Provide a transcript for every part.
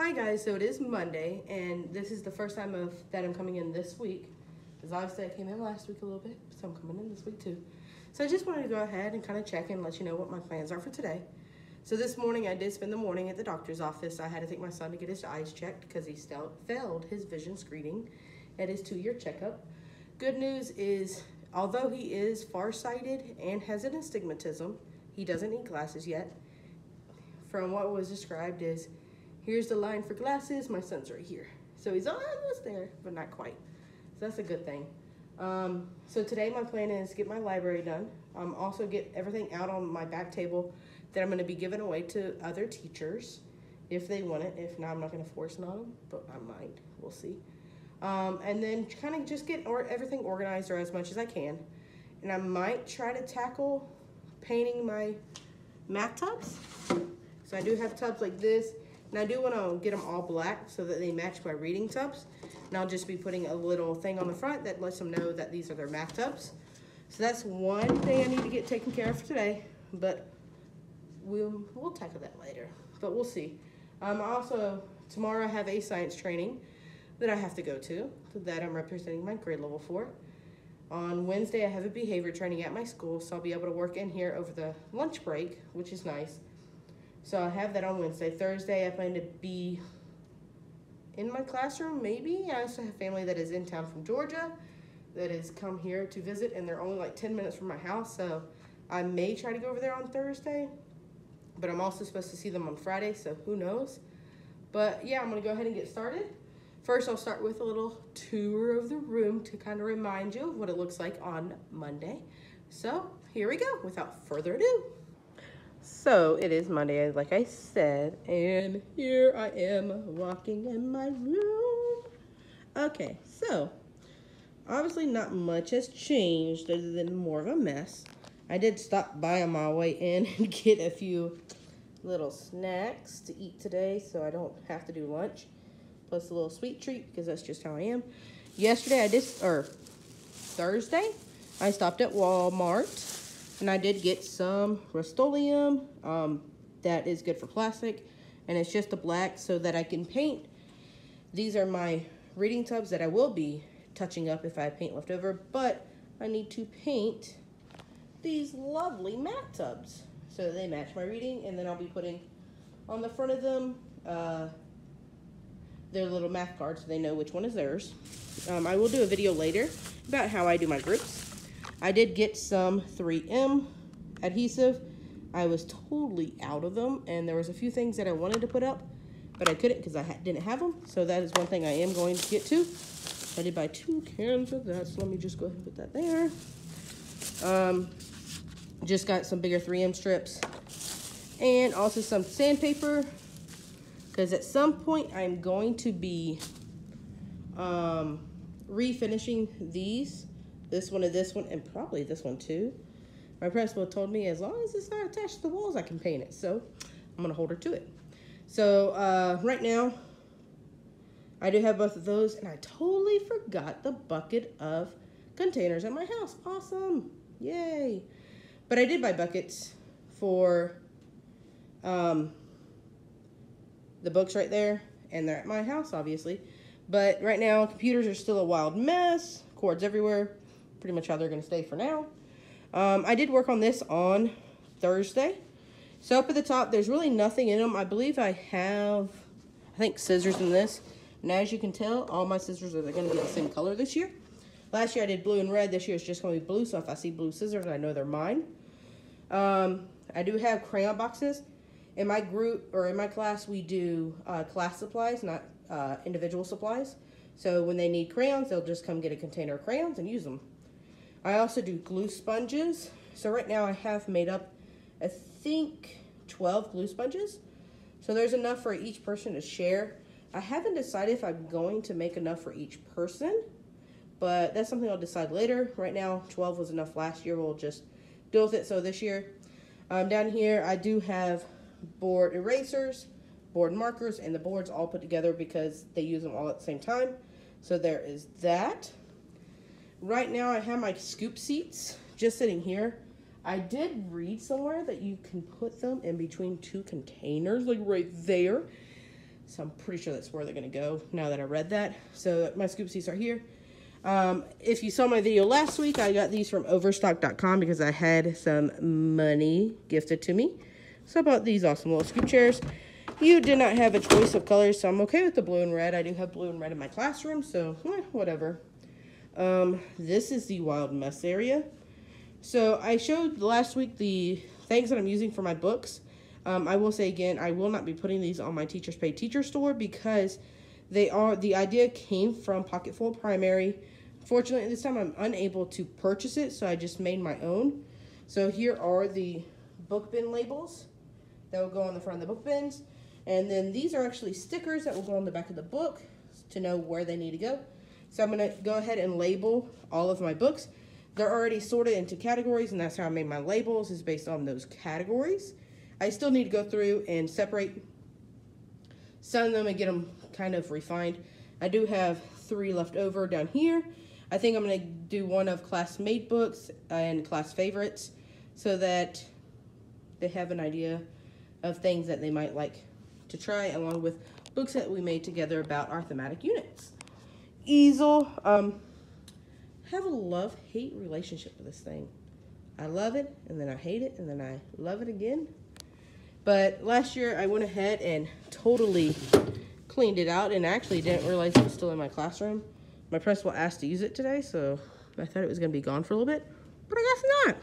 Hi guys, so it is Monday, and this is the first time that I'm coming in this week. Because obviously I came in last week a little bit, so I'm coming in this week too. So I just wanted to go ahead and kind of check and let you know what my plans are for today. So this morning I did spend the morning at the doctor's office. I had to take my son to get his eyes checked because he still failed his vision screening at his 2-year checkup. Good news is, although he is farsighted and has an astigmatism, he doesn't need glasses yet. From what was described is, here's the line for glasses, my son's right here. So he's almost there, but not quite. So that's a good thing. So today my plan is get my library done. Also get everything out on my back table that I'm gonna be giving away to other teachers if they want it. If not, I'm not gonna force it on them, but I might, we'll see. And then kind of just get everything organized, or as much as I can. And I might try to tackle painting my math tubs. So I do have tubs like this, and I do want to get them all black so that they match my reading tubs. And I'll just be putting a little thing on the front that lets them know that these are their math tubs. So that's one thing I need to get taken care of today, but we'll tackle that later, but we'll see. Also, tomorrow I have a science training that I have to go to, that I'm representing my grade level for. On Wednesday, I have a behavior training at my school, so I'll be able to work in here over the lunch break, which is nice. So I have that on Wednesday. Thursday, I plan to be in my classroom, maybe. I also have family that is in town from Georgia that has come here to visit, and they're only like 10 minutes from my house, so I may try to go over there on Thursday, but I'm also supposed to see them on Friday, so who knows. But yeah, I'm gonna go ahead and get started. First, I'll start with a little tour of the room to kind of remind you of what it looks like on Monday. So here we go, without further ado. So it is Monday, like I said, and here I am walking in my room. Okay, so obviously not much has changed other than more of a mess. I did stop by on my way in and get a few little snacks to eat today so I don't have to do lunch. Plus a little sweet treat because that's just how I am. Thursday, I stopped at Walmart. And I did get some Rust-Oleum that is good for plastic, and it's just a black so that I can paint. These are my reading tubs that I will be touching up if I have paint left over, but I need to paint these lovely math tubs so that they match my reading, and then I'll be putting on the front of them their little math cards so they know which one is theirs. I will do a video later about how I do my groups. I did get some 3M adhesive. I was totally out of them, and there was a few things that I wanted to put up, but I couldn't because I didn't have them. So that is one thing I am going to get to. I did buy 2 cans of that, so let me just go ahead and put that there. Just got some bigger 3M strips, and also some sandpaper, because at some point I'm going to be refinishing these. This one and this one, and probably this one too. My principal told me as long as it's not attached to the walls, I can paint it. So I'm gonna hold her to it. So right now, I do have both of those, and I totally forgot the bucket of containers at my house. Awesome, yay. But I did buy buckets for the books right there, and they're at my house, obviously. But right now, computers are still a wild mess, cords everywhere. Pretty much how they're going to stay for now. I did work on this on Thursday. So up at the top, there's really nothing in them. I believe I have, scissors in this. And as you can tell, all my scissors are going to be the same color this year. Last year I did blue and red. This year it's just going to be blue. So if I see blue scissors, I know they're mine. I do have crayon boxes. In my group, or in my class, we do class supplies, not individual supplies. So when they need crayons, they'll just come get a container of crayons and use them. I also do glue sponges. So right now I have made up, I think, 12 glue sponges. So there's enough for each person to share. I haven't decided if I'm going to make enough for each person, but that's something I'll decide later. Right now, 12 was enough last year. We'll just deal with it. So this year, down here, I do have board erasers, board markers, and the boards all put together because they use them all at the same time. So there is that. Right now I have my scoop seats just sitting here. I did read somewhere that you can put them in between 2 containers, like right there. So I'm pretty sure that's where they're gonna go now that I read that. So my scoop seats are here. If you saw my video last week, I got these from Overstock.com because I had some money gifted to me. So I bought these awesome little scoop chairs. You did not have a choice of colors, so I'm okay with the blue and red. I do have blue and red in my classroom, so whatever. This is the Wild Mess area. So I showed last week the things that I'm using for my books. I will say again, I will not be putting these on my Teachers Pay Teacher store because the idea came from Pocketful Primary. Fortunately, this time I'm unable to purchase it, so I just made my own. So here are the book bin labels that will go on the front of the book bins. And then these are actually stickers that will go on the back of the book to know where they need to go. So I'm going to go ahead and label all of my books. They're already sorted into categories, and that's how I made my labels, is based on those categories. I still need to go through and separate some of them and get them kind of refined. I do have 3 left over down here. I think I'm going to do one of class-made books and class favorites so that they have an idea of things that they might like to try, along with books that we made together about our thematic units. Easel. Have a love-hate relationship with this thing. I love it, and then I hate it, and then I love it again. But last year, I went ahead and totally cleaned it out, and actually didn't realize it was still in my classroom. My principal asked to use it today, so I thought it was going to be gone for a little bit, but I guess not.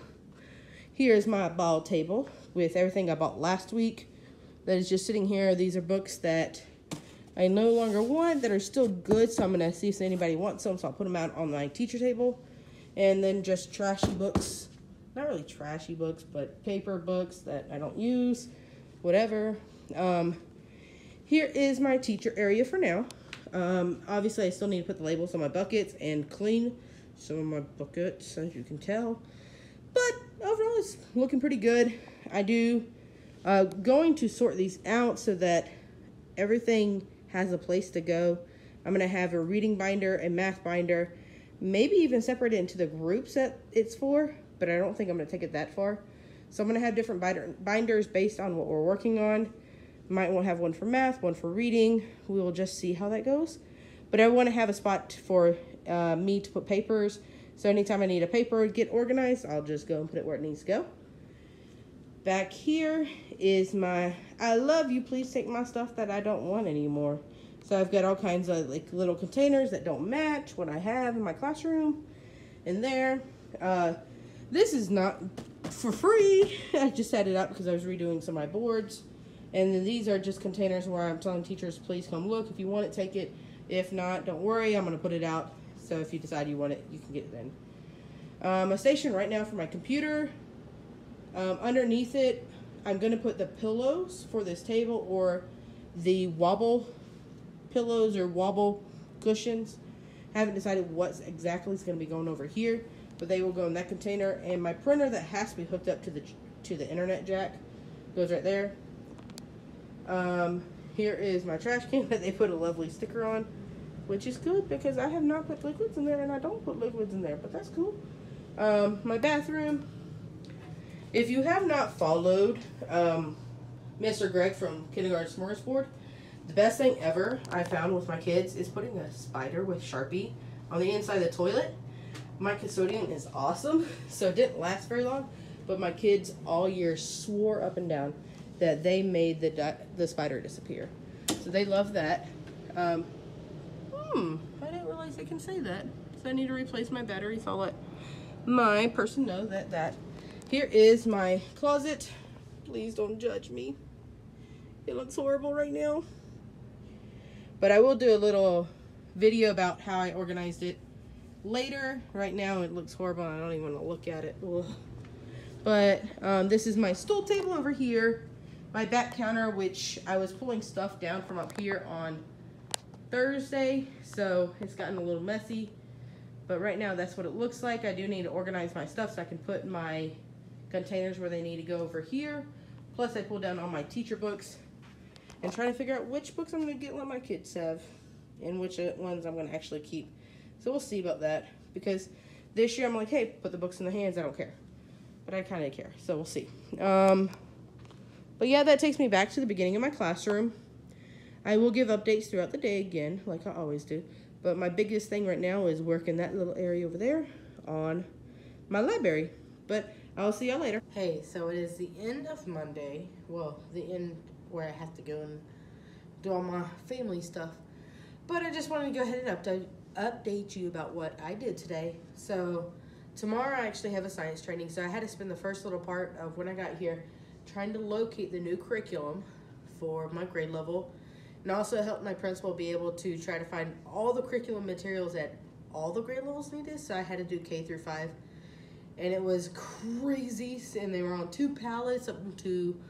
Here's my ball table with everything I bought last week that is just sitting here. These are books that I no longer want that are still good, so I'm going to see if anybody wants them, so I'll put them out on my teacher table. And then just trashy books. Not really trashy books, but paper books that I don't use, whatever. Here is my teacher area for now. Obviously, I still need to put the labels on my buckets and clean some of my buckets, as you can tell. But overall, it's looking pretty good. I do going to sort these out so that everything has a place to go. I'm going to have a reading binder, a math binder, maybe even separate it into the groups that it's for, but I don't think I'm going to take it that far. So I'm going to have different binders based on what we're working on. Might want to have one for math, one for reading. We will just see how that goes. But I want to have a spot for me to put papers. So anytime I need a paper to get organized, I'll just go and put it where it needs to go. Back here is my I love you, please take my stuff that I don't want anymore. So I've got all kinds of like little containers that don't match what I have in my classroom in there. This is not for free. I just set it up because I was redoing some of my boards. And then these are just containers where I'm telling teachers, please come look. If you want it, take it. If not, don't worry, I'm going to put it out. So if you decide you want it, you can get it then. A station right now for my computer. Underneath it, I'm going to put the pillows for this table or the wobble pillows or wobble cushions. I haven't decided what exactly is going to be going over here, but they will go in that container. And my printer that has to be hooked up to the internet jack goes right there. Here is my trash can that they put a lovely sticker on, which is good because I have not put liquids in there and I don't put liquids in there, but that's cool. My bathroom. If you have not followed Mr. Greg from Kindergarten Smorgasbord, the best thing ever I found with my kids is putting a spider with Sharpie on the inside of the toilet. My custodian is awesome, so it didn't last very long, but my kids all year swore up and down that they made the spider disappear. So they love that. I didn't realize they can say that. So I need to replace my batteries. I'll let my person know that. Here is my closet. Please don't judge me. It looks horrible right now. But I will do a little video about how I organized it later. Right now it looks horrible and I don't even want to look at it. Ugh. But this is my stool table over here. My back counter, which I was pulling stuff down from up here on Thursday, so it's gotten a little messy. But right now that's what it looks like. I do need to organize my stuff so I can put my containers where they need to go over here. Plus I pulled down all my teacher books and trying to figure out which books I'm going to let my kids have and which ones I'm going to actually keep. So we'll see about that, because this year I'm like, hey, put the books in the hands, I don't care. But I kind of care, so we'll see. But yeah, that takes me back to the beginning of my classroom. I will give updates throughout the day again, like I always do. But my biggest thing right now is working that little area over there on my library. But I'll see y'all later. Hey, so it is the end of Monday. Well, the end where I have to go and do all my family stuff. But I just wanted to go ahead and update you about what I did today. So tomorrow I actually have a science training. So I had to spend the first little part of when I got here trying to locate the new curriculum for my grade level, and also help my principal be able to try to find all the curriculum materials that all the grade levels needed. So I had to do K through 5, and it was crazy, and they were on 2 pallets up to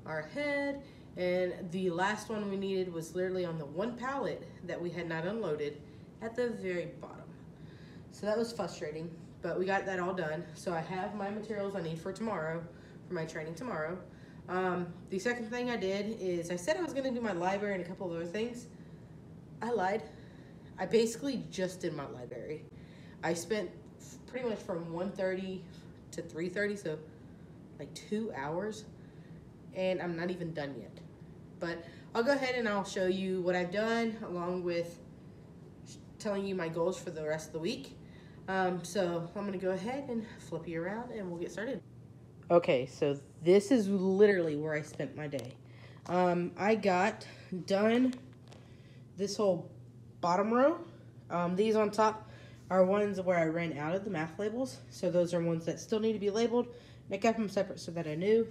our head, and the last one we needed was literally on the 1 pallet that we had not unloaded at the very bottom. So that was frustrating, but we got that all done. So I have my materials I need for tomorrow, for my training tomorrow. The second thing I did is I said I was going to do my library and a couple of other things. I lied. I basically just did my library. I spent pretty much from 1:30 to 3:30, so like 2 hours, and I'm not even done yet. But I'll go ahead and I'll show you what I've done along with telling you my goals for the rest of the week. So I'm going to go ahead and flip you around and we'll get started. Okay, so this is literally where I spent my day. I got done this whole bottom row. These on top are ones where I ran out of the math labels. So those are ones that still need to be labeled. And I kept them separate so that I knew.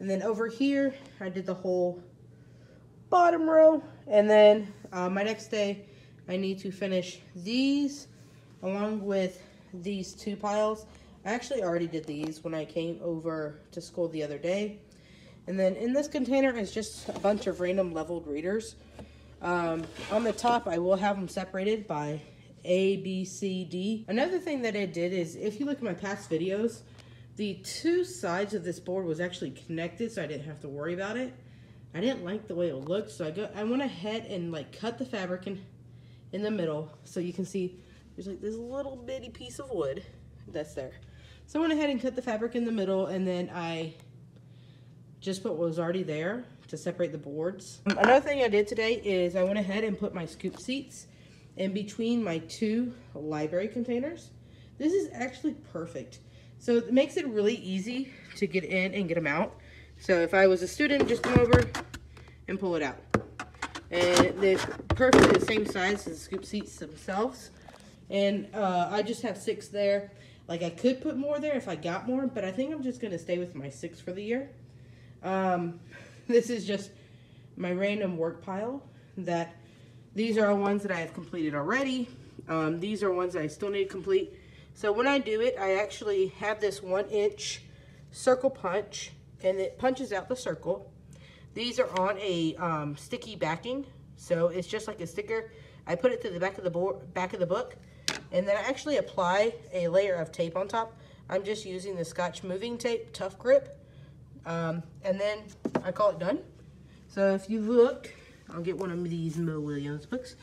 And then over here, I did the whole bottom row. And then my next day, I need to finish these along with these 2 piles. I actually already did these when I came over to school the other day. And then in this container is just a bunch of random leveled readers. On the top, I will have them separated by A, B, C, D. Another thing that I did is, if you look at my past videos, the 2 sides of this board was actually connected, so I didn't have to worry about it. I didn't like the way it looked, so I went ahead and like cut the fabric in the middle, so you can see there's like this little bitty piece of wood that's there. So I went ahead and cut the fabric in the middle, and then I just put what was already there to separate the boards. Another thing I did today is I went ahead and put my scoop seats in between my 2 library containers. This is actually perfect. So it makes it really easy to get in and get them out. So if I was a student, just come over and pull it out. And they're perfectly the same size as the scoop seats themselves. And I just have 6 there. Like, I could put more there if I got more, but I think I'm just going to stay with my 6 for the year. This is just my random work pile. These are all ones that I have completed already. These are ones that I still need to complete. So when I do it, I actually have this 1-inch circle punch, and it punches out the circle. These are on a sticky backing, so it's just like a sticker. I put it to the back of the book. And then I actually apply a layer of tape on top. I'm just using the Scotch moving tape, Tough Grip. And then I call it done. So if you look, I'll get one of these Mo Williams books.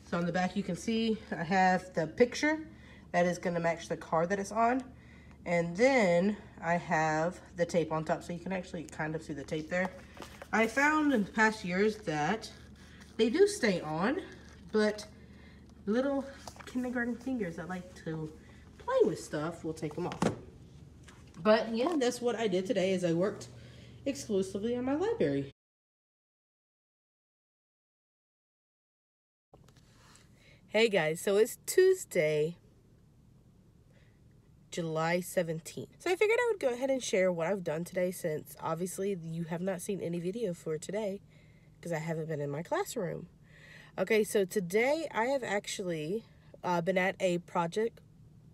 So on the back you can see I have the picture that is going to match the card that it's on. And then I have the tape on top, so you can actually kind of see the tape there. I found in the past years that they do stay on, but little kindergarten fingers that like to play with stuff will take them off. But yeah, that's what I did today, is I worked exclusively on my library. Hey guys, so it's Tuesday, July 17th. So I figured I would go ahead and share what I've done today, since obviously you have not seen any video for today because I haven't been in my classroom. Okay, so today I have actually been at a project,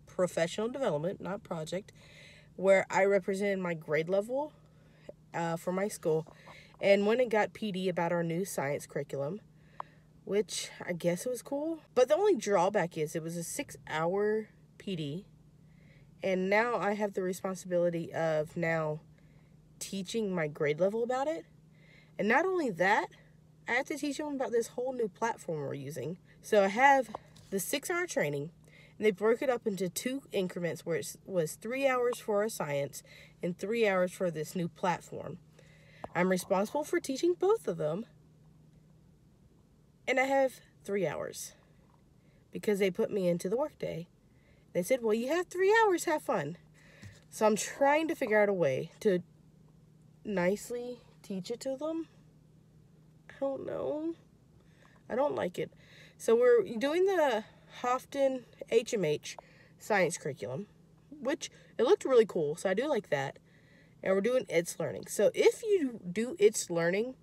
professional development, not project, where I represented my grade level for my school, and went and got PD about our new science curriculum, which I guess it was cool. But the only drawback is it was a 6-hour PD, and now I have the responsibility of now teaching my grade level about it. And not only that, I have to teach them about this whole new platform we're using. So I have the 6-hour training, and they broke it up into 2 increments where it was 3 hours for our science and 3 hours for this new platform. I'm responsible for teaching both of them, And I have 3 hours because they put me into the workday. They said, well, you have 3 hours, have fun. So I'm trying to figure out a way to nicely teach it to them. I don't know. I don't like it. So we're doing the Houghton HMH science curriculum, which it looked really cool. So I do like that. And we're doing It's Learning. So if you do It's Learning,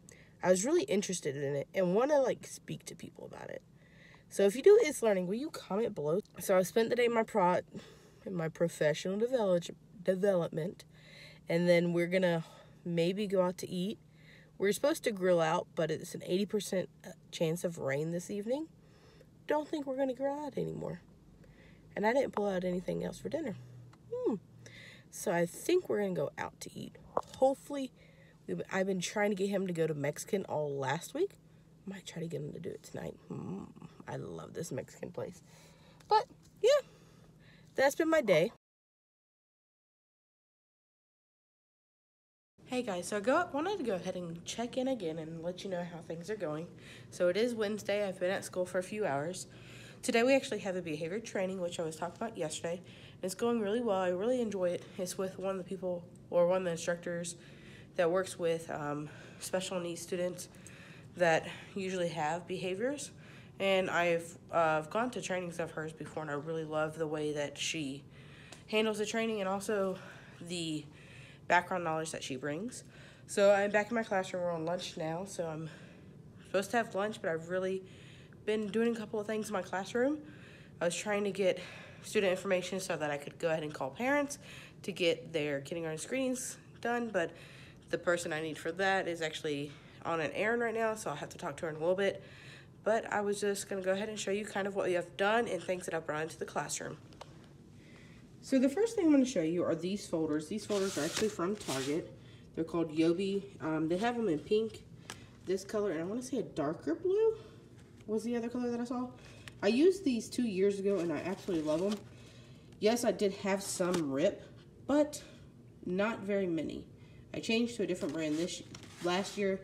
I was really interested in it and want to like speak to people about it. So if you do It's Learning, will you comment below? So I spent the day in my professional development, and then we're gonna maybe go out to eat. We're supposed to grill out, but it's an 80% chance of rain this evening. Don't think we're gonna grill out anymore. And I didn't pull out anything else for dinner. So I think we're gonna go out to eat. Hopefully, I've been trying to get him to go to Mexican all last week. Might try to get him to do it tonight. I love this Mexican place. But yeah, that's been my day. Hey guys, so I wanted to go ahead and check in again and let you know how things are going. So it is Wednesday. I've been at school for a few hours. Today we actually have a behavior training, which I was talking about yesterday. It's going really well. I really enjoy it. It's with one of the people, or one of the instructors that works with special needs students that usually have behaviors. And I've gone to trainings of hers before, and I really love the way that she handles the training and also the background knowledge that she brings. So I'm back in my classroom. We're on lunch now, so I'm supposed to have lunch, but I've really been doing a couple of things in my classroom. I was trying to get student information so that I could go ahead and call parents to get their kindergarten screenings done, but the person I need for that is actually on an errand right now, so I'll have to talk to her in a little bit. But I was just going to go ahead and show you kind of what we have done and things that I've brought into the classroom. So the first thing I'm going to show you are these folders. These folders are actually from Target. They're called Yobi. They have them in pink, this color, and I want to say a darker blue was the other color that I saw. I used these 2 years ago, and I absolutely love them. Yes, I did have some rip, but not very many. I changed to a different brand last year,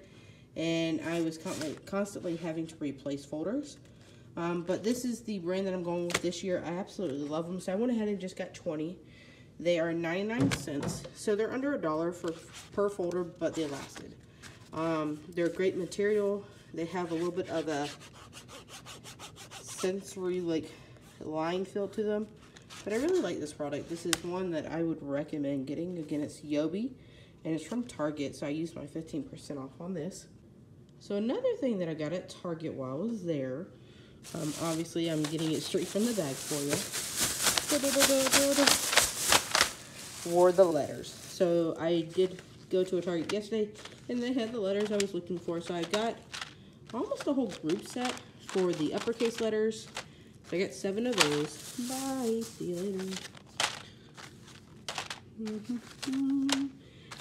and I was constantly having to replace folders. But this is the brand that I'm going with this year. I absolutely love them, so I went ahead and just got 20. They are 99 cents, so they're under $1 per folder, but they lasted. They're great material. They have a little bit of a sensory line feel to them, but I really like this product. This is one that I would recommend getting. Again, it's Yobi, and it's from Target, so I used my 15% off on this. So another thing that I got at Target while I was there, obviously I'm getting it straight from the bag for you, were the letters. So I did go to a Target yesterday, and they had the letters I was looking for, so I got almost a whole group set for the uppercase letters. So I got 7 of those. Bye. See you later.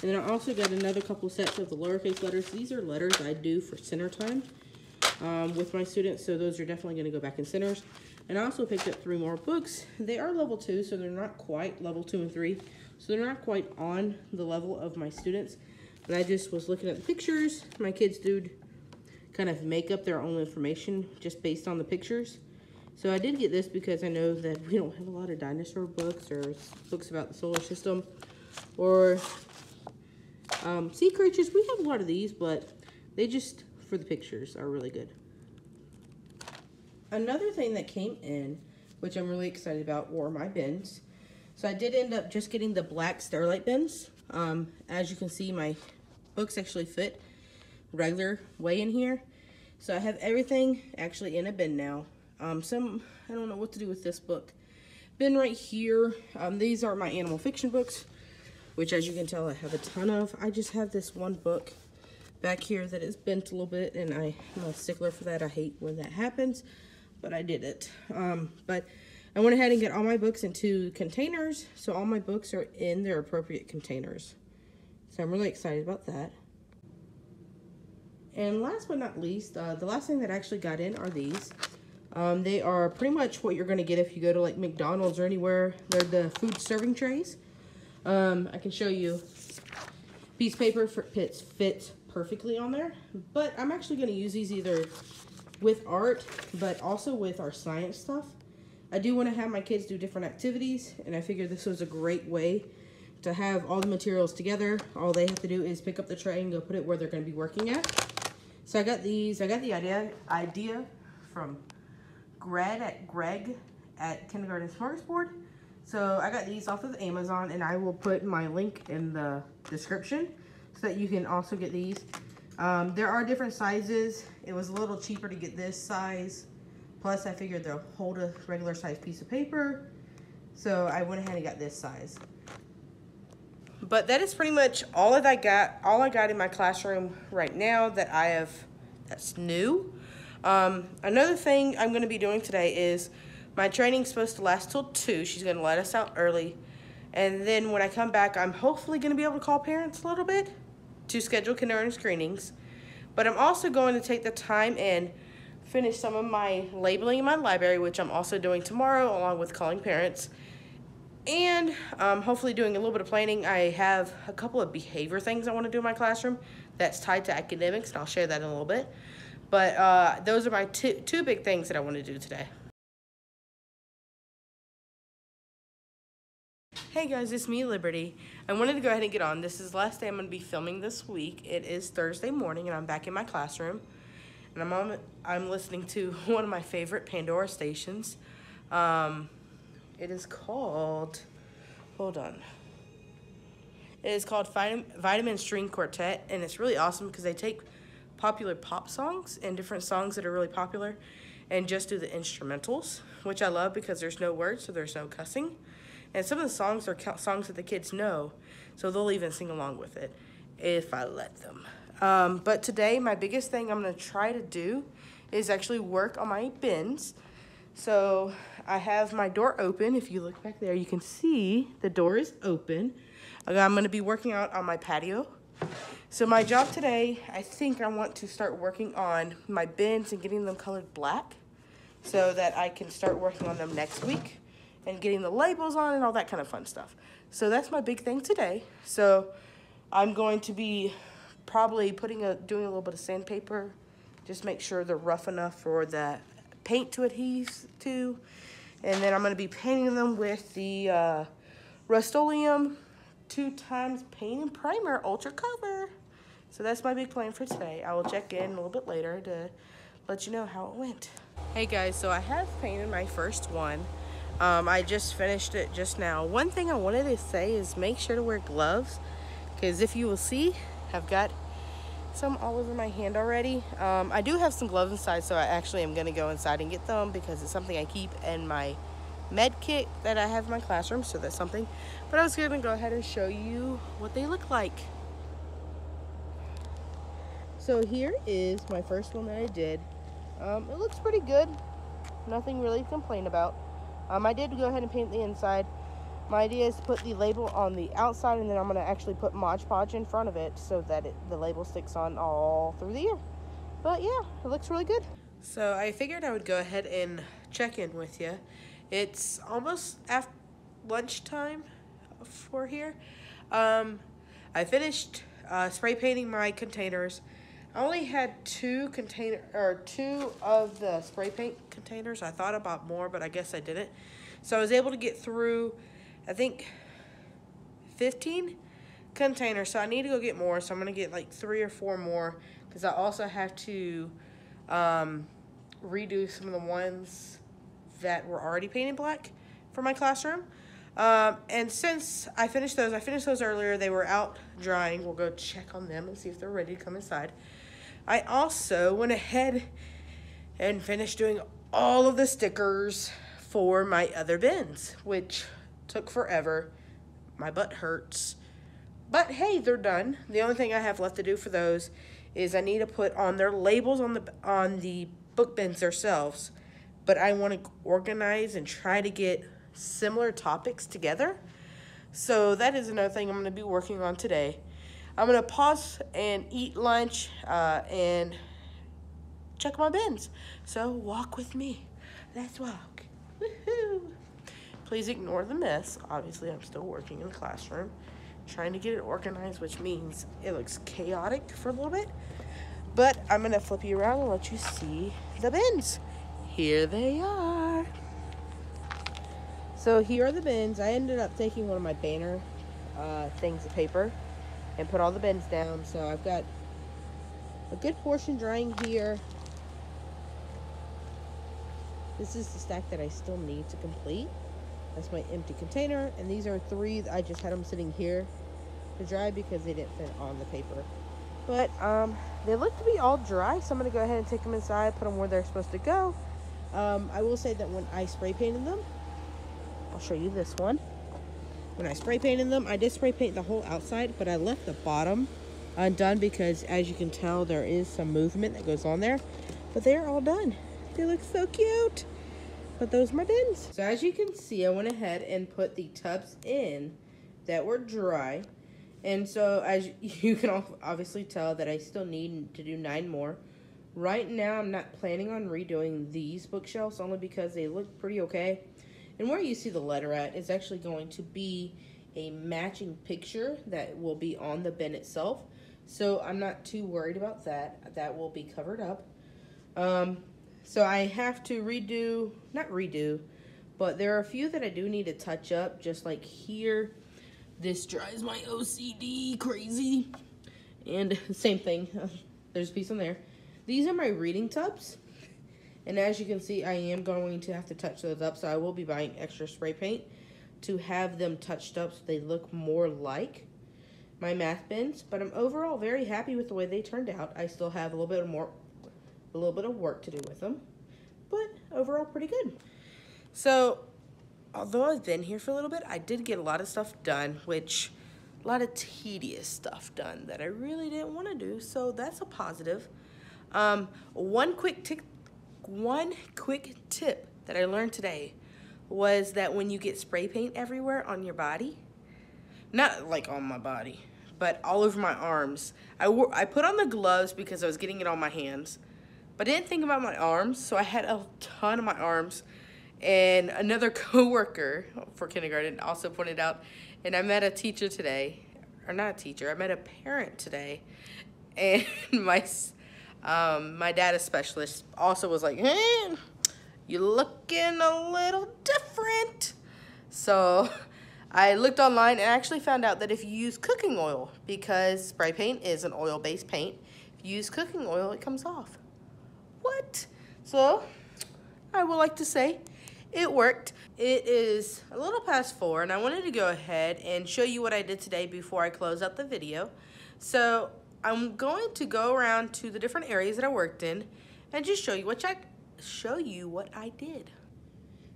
And then I also got another couple sets of the lowercase letters. These are letters I do for center time with my students, so those are definitely going to go back in centers. And I also picked up 3 more books. They are level 2, so they're not quite level 2 and 3. So they're not quite on the level of my students. But I just was looking at the pictures. My kids do kind of make up their own information just based on the pictures. So I did get this because I know that we don't have a lot of dinosaur books or books about the solar system or sea creatures. We have a lot of these, but they just, for the pictures, are really good. Another thing that came in, which I'm really excited about, were my bins. So I did end up just getting the black Starlight bins. As you can see, my books actually fit regular way in here. So I have everything actually in a bin now. I don't know what to do with this book. Bin right here. These are my animal fiction books, which as you can tell I have a ton of. I just have this one book back here that is bent a little bit, and I'm a stickler for that. I hate when that happens, but I did it. But I went ahead and got all my books into containers, so all my books are in their appropriate containers. So I'm really excited about that. And last but not least, the last thing that I actually got in are these. They are pretty much what you're going to get if you go to like McDonald's or anywhere. They're the food serving trays. I can show you. Piece of paper fits perfectly on there. But I'm actually going to use these either with art, but also with our science stuff. I do want to have my kids do different activities, and I figured this was a great way to have all the materials together. All they have to do is pick up the tray and go put it where they're going to be working at. So I got these. I got the idea from Greg at Kindergarten Smorgasbord. So I got these off of Amazon, and I will put my link in the description so that you can also get these. There are different sizes. It was a little cheaper to get this size. Plus, I figured they'll hold a regular size piece of paper. So I went ahead and got this size. But that is pretty much all that I got in my classroom right now that's new. Another thing I'm going to be doing today is my training's supposed to last till 2. She's going to let us out early. And then when I come back, I'm hopefully going to be able to call parents a little bit to schedule kindergarten screenings. But I'm also going to take the time and finish some of my labeling in my library, which I'm also doing tomorrow, along with calling parents. And hopefully doing a little bit of planning. I have a couple of behavior things I want to do in my classroom that's tied to academics, and I'll share that in a little bit. But those are my two big things that I want to do today. Hey guys, it's me, Liberty. I wanted to go ahead and get on. This is the last day I'm going to be filming this week. It is Thursday morning, and I'm back in my classroom. And I'm listening to one of my favorite Pandora stations. It is called, hold on. It is called Vitamin String Quartet, and it's really awesome because they take popular pop songs and different songs that are really popular and just do the instrumentals, which I love because there's no words, so there's no cussing. And some of the songs are songs that the kids know, so they'll even sing along with it if I let them. But today, my biggest thing I'm going to try to do is actually work on my bins. So I have my door open. If you look back there, you can see the door is open. I'm going to be working out on my patio. So my job today, I think I want to start working on my bins and getting them colored black so that I can start working on them next week and getting the labels on and all that kind of fun stuff. So that's my big thing today. So I'm going to be probably doing a little bit of sandpaper, just make sure they're rough enough for the paint to adhere to. And then I'm going to be painting them with the Rust-Oleum 2x Paint and Primer Ultra Cover. So that's my big plan for today. I will check in a little bit later to let you know how it went. Hey guys, so I have painted my first one. I just finished it just now. One thing I wanted to say is make sure to wear gloves, because if you will see, I've got some all over my hand already. I do have some gloves inside, so I actually am going to go inside and get them because it's something I keep in my med kit that I have in my classroom, so that's something. But I was going to go ahead and show you what they look like. So here is my first one that I did. It looks pretty good. Nothing really to complain about. I did go ahead and paint the inside. My idea is to put the label on the outside, and then I'm going to actually put Mod Podge in front of it so that the label sticks on all through the year. But yeah, it looks really good. So I figured I would go ahead and check in with you. It's almost after lunchtime for here. I finished spray painting my containers. I only had two of the spray paint containers. I thought about more, but I guess I didn't. So I was able to get through, I think, 15 containers. So I need to go get more. So I'm going to get like 3 or 4 more because I also have to redo some of the ones that were already painted black for my classroom. And since I finished those earlier. They were out drying. We'll go check on them and see if they're ready to come inside. I also went ahead and finished doing all of the stickers for my other bins, which took forever. My butt hurts. But hey, they're done. The only thing I have left to do for those is I need to put on their labels on the book bins themselves. But I want to organize and try to get similar topics together. So that is another thing I'm going to be working on today. I'm going to pause and eat lunch and check my bins. So walk with me. Let's walk. Woohoo! Please ignore the mess. Obviously, I'm still working in the classroom, trying to get it organized, which means it looks chaotic for a little bit. But I'm gonna flip you around and let you see the bins. Here they are. So here are the bins. I ended up taking one of my banner things of paper and put all the bins down. So I've got a good portion drying here. This is the stack that I still need to complete. That's my empty container. And these are 3. I just had them sitting here to dry because they didn't fit on the paper. But they look to be all dry, so I'm going to go ahead and take them inside, put them where they're supposed to go. I will say that when I spray painted them, I'll show you this one. When I spray painted them, I did spray paint the whole outside, but I left the bottom undone because, as you can tell, there is some movement that goes on there. But they're all done. They look so cute. But those are my bins. So as you can see, I went ahead and put the tubs in that were dry. And so as you can obviously tell that I still need to do 9 more. Right now, I'm not planning on redoing these bookshelves only because they look pretty okay. And where you see the letter at is actually going to be a matching picture that will be on the bin itself. So I'm not too worried about that. That will be covered up. So I have to not redo, but there are a few that I do need to touch up, just like here. This drives my OCD crazy. And same thing, there's a piece on there. These are my reading tubs. And as you can see, I am going to have to touch those up, so I will be buying extra spray paint to have them touched up so they look more like my math bins. But I'm overall very happy with the way they turned out. I still have a little bit of work to do with them, but overall pretty good. So although I've been here for a little bit, I did get a lot of stuff done, a lot of tedious stuff done that I really didn't want to do, so that's a positive. One quick tip that I learned today was that when you get spray paint everywhere on your body, not like on my body, but all over my arms, I put on the gloves because I was getting it on my hands, but I didn't think about my arms, so I had a ton of my arms. And another coworker for kindergarten also pointed out, and I met a teacher today, or not a teacher, I met a parent today, and my data specialist also was like, hey, you're looking a little different. So I looked online and actually found out that if you use cooking oil, because spray paint is an oil-based paint, if you use cooking oil, it comes off. What? So I would like to say it worked. It is a little past 4, and I wanted to go ahead and show you what I did today before I close out the video. So I'm going to go around to the different areas that I worked in and just show you what I did.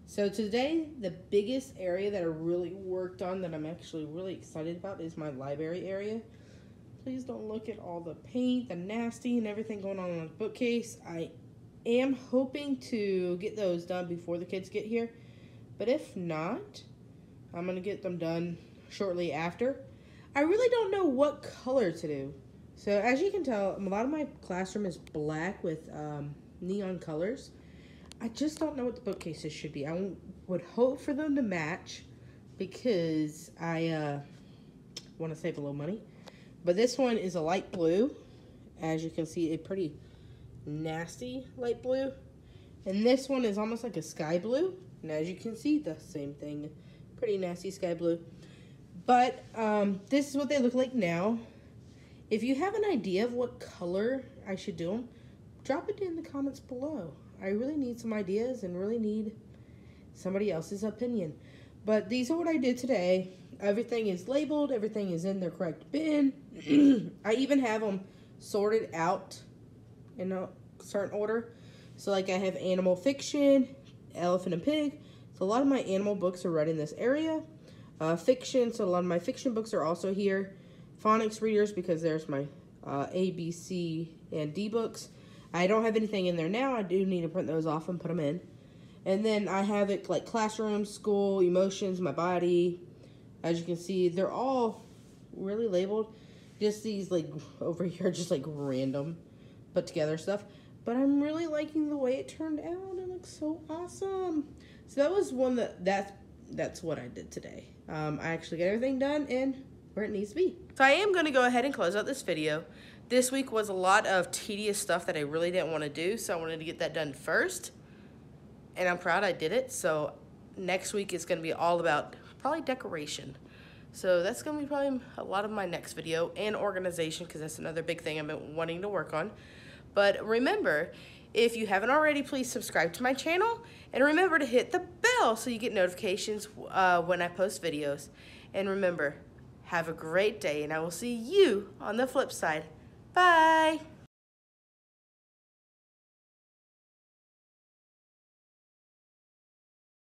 So today, the biggest area that I really worked on that I'm actually really excited about is my library area. Please don't look at all the paint, the nasty, and everything going on the bookcase. I am hoping to get those done before the kids get here, but if not, I'm going to get them done shortly after. I really don't know what color to do. So as you can tell, a lot of my classroom is black with neon colors. I just don't know what the bookcases should be. I would hope for them to match because I want to save a little money. But this one is a light blue. As you can see, a pretty nasty light blue. And this one is almost like a sky blue. And as you can see, the same thing. Pretty nasty sky blue. But this is what they look like now. If you have an idea of what color I should do them, drop it in the comments below. I really need some ideas and really need somebody else's opinion. But these are what I did today. Everything is labeled. Everything is in their correct bin. I even have them sorted out in a certain order. So like I have animal fiction, elephant and pig. So a lot of my animal books are right in this area. Fiction, so a lot of my fiction books are also here. Phonics readers, because there's my A, B, C, and D books. I don't have anything in there now. I do need to print those off and put them in. And then I have it like classroom, school, emotions, my body. As you can see, they're all really labeled. Just these like over here, just like random put together stuff. But I'm really liking the way it turned out. It looks so awesome. So that was one that's what I did today. I actually got everything done and where it needs to be. So I am going to go ahead and close out this video. This week was a lot of tedious stuff that I really didn't want to do, so I wanted to get that done first. And I'm proud I did it. So next week is going to be all about probably decoration. So that's going to be probably a lot of my next video, and organization, because that's another big thing I've been wanting to work on. But remember, if you haven't already, please subscribe to my channel, and remember to hit the bell so you get notifications when I post videos. And remember, have a great day, and I will see you on the flip side. Bye!